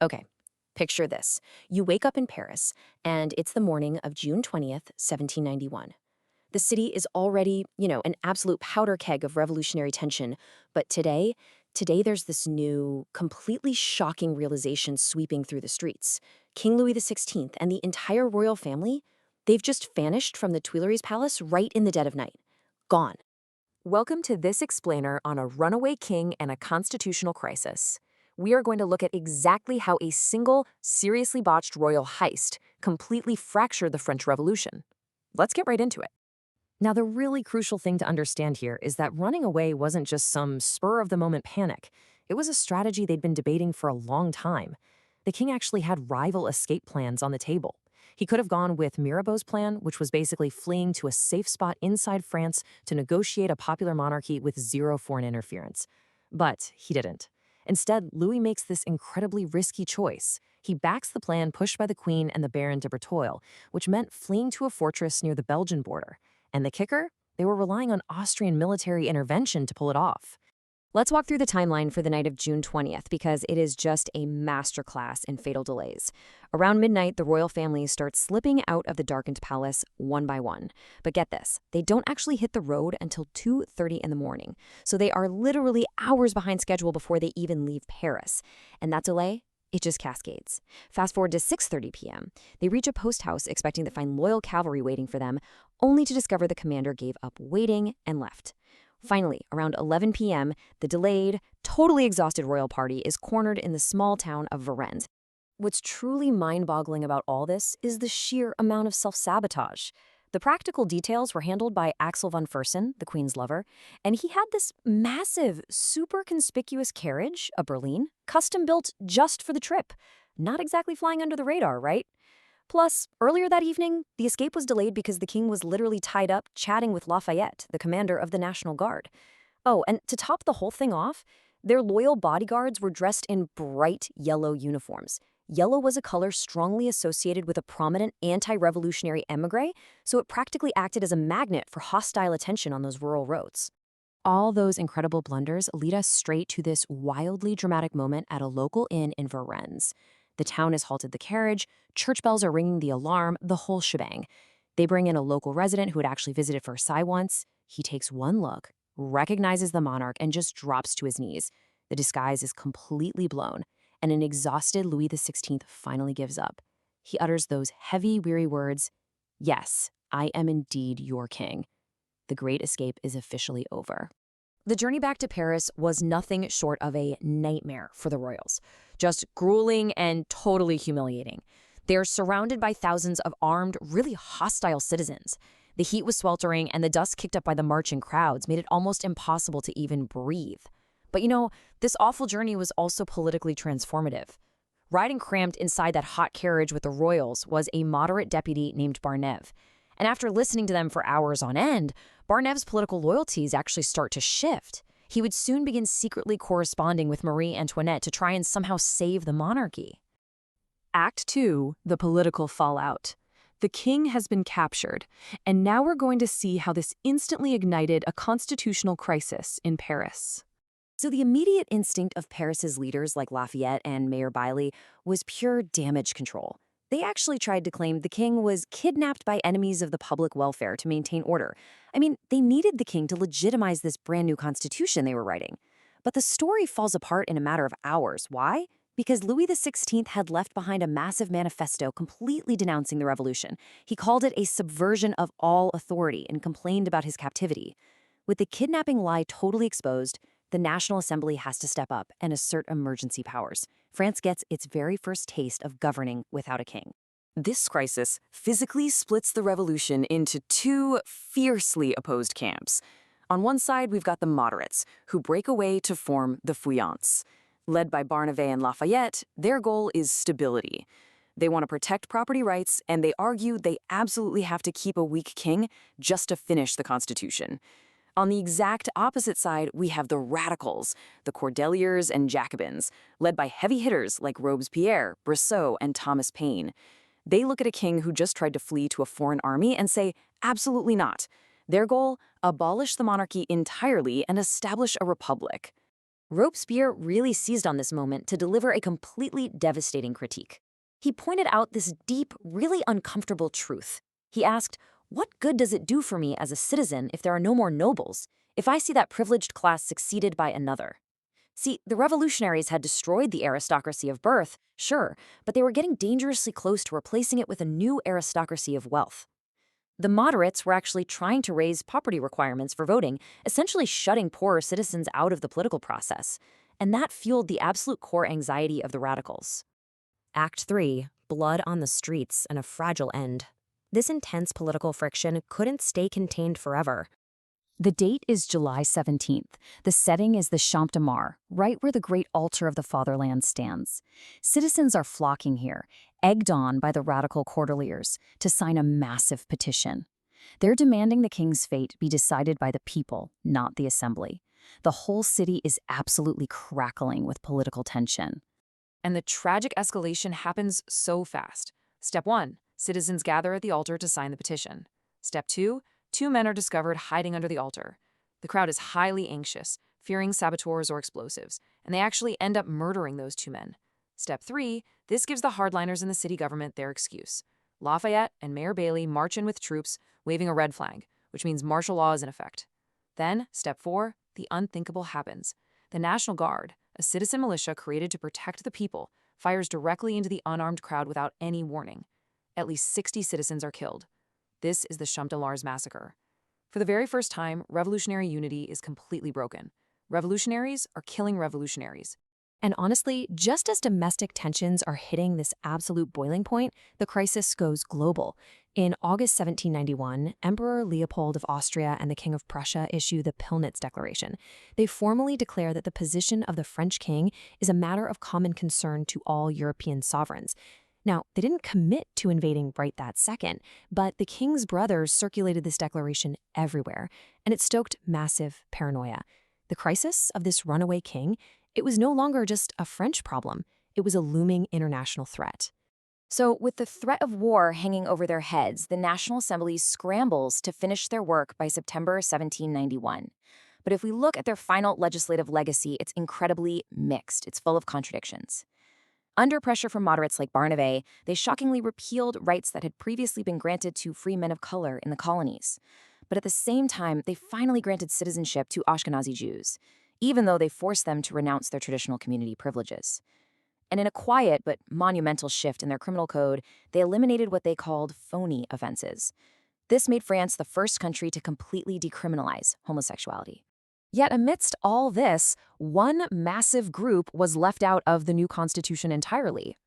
Okay, picture this. You wake up in Paris, and it's the morning of June 20th, 1791. The city is already, an absolute powder keg of revolutionary tension. But today there's this new, completely shocking realization sweeping through the streets. King Louis XVI and the entire royal family, they've just vanished from the Tuileries Palace right in the dead of night. Gone. Welcome to this explainer on a runaway king and a constitutional crisis. We are going to look at exactly how a single, seriously botched royal heist completely fractured the French Revolution. Let's get right into it. Now, the really crucial thing to understand here is that running away wasn't just some spur-of-the-moment panic. It was a strategy they'd been debating for a long time. The king actually had rival escape plans on the table. He could have gone with Mirabeau's plan, which was basically fleeing to a safe spot inside France to negotiate a popular monarchy with zero foreign interference. But he didn't. Instead, Louis makes this incredibly risky choice. He backs the plan pushed by the Queen and the Baron de Breteuil, which meant fleeing to a fortress near the Belgian border. And the kicker? They were relying on Austrian military intervention to pull it off. Let's walk through the timeline for the night of June 20th because it is just a masterclass in fatal delays. Around midnight, the royal family starts slipping out of the darkened palace one by one. But get this, they don't actually hit the road until 2:30 in the morning. So they are literally hours behind schedule before they even leave Paris. And that delay? It just cascades. Fast forward to 6:30 p.m. They reach a post house expecting to find loyal cavalry waiting for them, only to discover the commander gave up waiting and left. Finally, around 11 p.m., the delayed, totally exhausted royal party is cornered in the small town of Varennes. What's truly mind-boggling about all this is the sheer amount of self-sabotage. The practical details were handled by Axel von Fersen, the Queen's lover, and he had this massive, super conspicuous carriage, a berline, custom-built just for the trip. Not exactly flying under the radar, right? Plus, earlier that evening, the escape was delayed because the king was literally tied up chatting with Lafayette, the commander of the National Guard. Oh, and to top the whole thing off, their loyal bodyguards were dressed in bright yellow uniforms. Yellow was a color strongly associated with a prominent anti-revolutionary émigré, so it practically acted as a magnet for hostile attention on those rural roads. All those incredible blunders lead us straight to this wildly dramatic moment at a local inn in Varennes. The town has halted the carriage, church bells are ringing the alarm, the whole shebang. They bring in a local resident who had actually visited Versailles once. He takes one look, recognizes the monarch, and just drops to his knees. The disguise is completely blown, and an exhausted Louis XVI finally gives up. He utters those heavy, weary words, "Yes, I am indeed your king." The great escape is officially over. The journey back to Paris was nothing short of a nightmare for the royals. Just grueling and totally humiliating. They are surrounded by thousands of armed, really hostile citizens. The heat was sweltering, and the dust kicked up by the marching crowds made it almost impossible to even breathe. But this awful journey was also politically transformative. Riding cramped inside that hot carriage with the royals was a moderate deputy named Barnève. And after listening to them for hours on end, Barnève's political loyalties actually start to shift. He would soon begin secretly corresponding with Marie Antoinette to try and somehow save the monarchy. Act 2, the political fallout. The king has been captured, and now we're going to see how this instantly ignited a constitutional crisis in Paris. So the immediate instinct of Paris's leaders like Lafayette and Mayor Bailly was pure damage control. They actually tried to claim the king was kidnapped by enemies of the public welfare to maintain order. I mean, they needed the king to legitimize this brand new constitution they were writing. But the story falls apart in a matter of hours. Why? Because Louis XVI had left behind a massive manifesto completely denouncing the revolution. He called it a subversion of all authority and complained about his captivity. With the kidnapping lie totally exposed, the National Assembly has to step up and assert emergency powers. France gets its very first taste of governing without a king. This crisis physically splits the revolution into two fiercely opposed camps. On one side, we've got the moderates, who break away to form the Feuillants. Led by Barnève and Lafayette, their goal is stability. They want to protect property rights, and they argue they absolutely have to keep a weak king just to finish the Constitution. On the exact opposite side, we have the radicals, the Cordeliers and Jacobins, led by heavy hitters like Robespierre, Brissot, and Thomas Paine. They look at a king who just tried to flee to a foreign army and say, absolutely not. Their goal, abolish the monarchy entirely and establish a republic. Robespierre really seized on this moment to deliver a completely devastating critique. He pointed out this deep, really uncomfortable truth. He asked, "What good does it do for me as a citizen if there are no more nobles, if I see that privileged class succeeded by another?" See, the revolutionaries had destroyed the aristocracy of birth, sure, but they were getting dangerously close to replacing it with a new aristocracy of wealth. The moderates were actually trying to raise property requirements for voting, essentially shutting poorer citizens out of the political process. And that fueled the absolute core anxiety of the radicals. Act 3, Blood on the Streets and a Fragile End. This intense political friction couldn't stay contained forever. The date is July 17th. The setting is the Champ de Mars, right where the great altar of the fatherland stands. Citizens are flocking here, egged on by the radical Cordeliers, to sign a massive petition. They're demanding the king's fate be decided by the people, not the assembly. The whole city is absolutely crackling with political tension. And the tragic escalation happens so fast. Step 1, citizens gather at the altar to sign the petition. Step 2, 2 men are discovered hiding under the altar. The crowd is highly anxious, fearing saboteurs or explosives, and they actually end up murdering those 2 men. Step 3, this gives the hardliners in the city government their excuse. Lafayette and Mayor Bailey march in with troops, waving a red flag, which means martial law is in effect. Then, step 4, the unthinkable happens. The National Guard, a citizen militia created to protect the people, fires directly into the unarmed crowd without any warning. At least 60 citizens are killed. This is the Champ de Mars massacre. For the very first time, revolutionary unity is completely broken. Revolutionaries are killing revolutionaries. And honestly, just as domestic tensions are hitting this absolute boiling point, the crisis goes global. In August 1791, Emperor Leopold of Austria and the King of Prussia issue the Pillnitz Declaration. They formally declare that the position of the French king is a matter of common concern to all European sovereigns. Now, they didn't commit to invading right that second, but the king's brothers circulated this declaration everywhere, and it stoked massive paranoia. The crisis of this runaway king, it was no longer just a French problem, it was a looming international threat. So, with the threat of war hanging over their heads, the National Assembly scrambles to finish their work by September 1791. But if we look at their final legislative legacy, it's incredibly mixed. It's full of contradictions. Under pressure from moderates like Barnave, they shockingly repealed rights that had previously been granted to free men of color in the colonies. But at the same time, they finally granted citizenship to Ashkenazi Jews, even though they forced them to renounce their traditional community privileges. And in a quiet but monumental shift in their criminal code, they eliminated what they called phony offenses. This made France the first country to completely decriminalize homosexuality. Yet amidst all this, one massive group was left out of the new constitution entirely: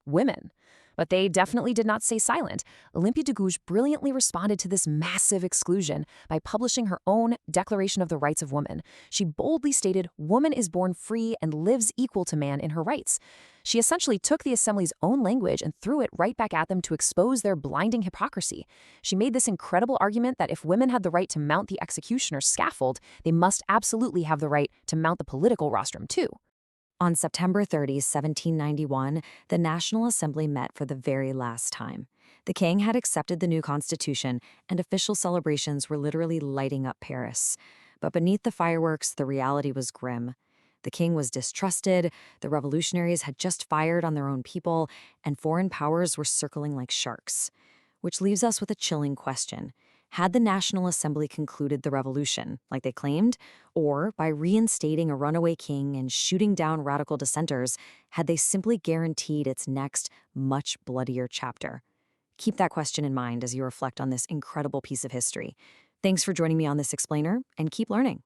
women. But they definitely did not stay silent. Olympia de Gouges brilliantly responded to this massive exclusion by publishing her own Declaration of the Rights of Woman. She boldly stated, "Woman is born free and lives equal to man in her rights." She essentially took the Assembly's own language and threw it right back at them to expose their blinding hypocrisy. She made this incredible argument that if women had the right to mount the executioner's scaffold, they must absolutely have the right to mount the political rostrum too. On September 30, 1791, the National Assembly met for the very last time. The king had accepted the new constitution, and official celebrations were literally lighting up Paris. But beneath the fireworks, the reality was grim. The king was distrusted, the revolutionaries had just fired on their own people, and foreign powers were circling like sharks. Which leaves us with a chilling question. Had the National Assembly concluded the revolution, like they claimed, or by reinstating a runaway king and shooting down radical dissenters, had they simply guaranteed its next, much bloodier chapter? Keep that question in mind as you reflect on this incredible piece of history. Thanks for joining me on this explainer, and keep learning.